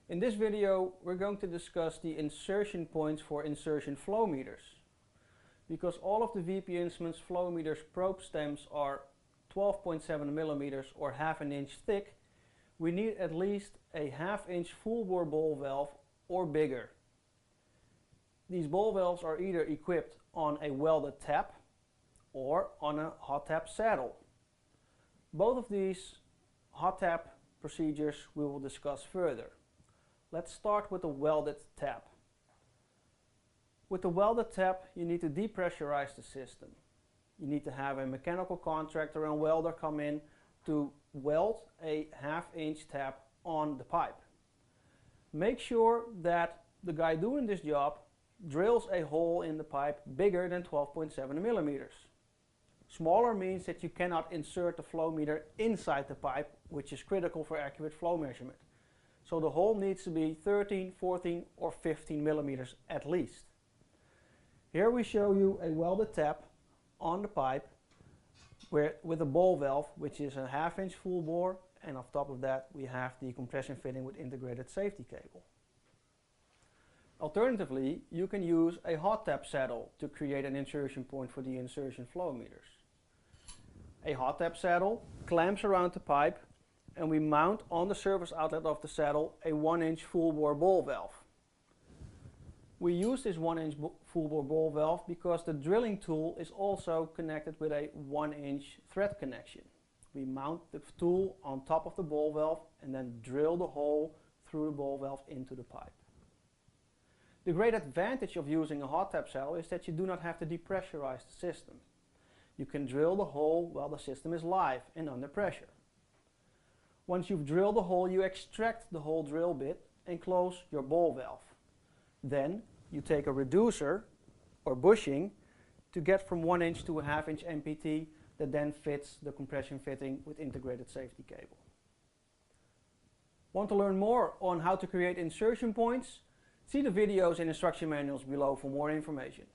In this video we're going to discuss the insertion points for insertion flow meters. Because all of the VPInstruments flow meters probe stems are 12.7 millimeters or half an inch thick, we need at least a half-inch full bore ball valve or bigger. These ball valves are either equipped on a welded tap or on a hot tap saddle. Both of these hot tap procedures we will discuss further. Let's start with the welded tap. With the welded tap you need to depressurize the system. You need to have a mechanical contractor and welder come in to weld a half-inch tap on the pipe. Make sure that the guy doing this job drills a hole in the pipe bigger than 12.7 millimeters. Smaller means that you cannot insert the flow meter inside the pipe, which is critical for accurate flow measurement. So the hole needs to be 13, 14 or 15 millimeters at least. Here we show you a welded tap on the pipe with a ball valve, which is a half-inch full bore, and on top of that we have the compression fitting with integrated safety cable. Alternatively, you can use a hot tap saddle to create an insertion point for the insertion flow meters. A hot tap saddle clamps around the pipe and we mount on the surface outlet of the saddle a 1-inch full bore ball valve. We use this 1-inch full bore ball valve because the drilling tool is also connected with a 1-inch thread connection. We mount the tool on top of the ball valve and then drill the hole through the ball valve into the pipe. The great advantage of using a hot tap saddle is that you do not have to depressurize the system. You can drill the hole while the system is live and under pressure. Once you've drilled the hole, you extract the whole drill bit and close your ball valve. Then you take a reducer or bushing to get from 1 inch to a half-inch MPT that then fits the compression fitting with integrated safety cable. Want to learn more on how to create insertion points? See the videos and instruction manuals below for more information.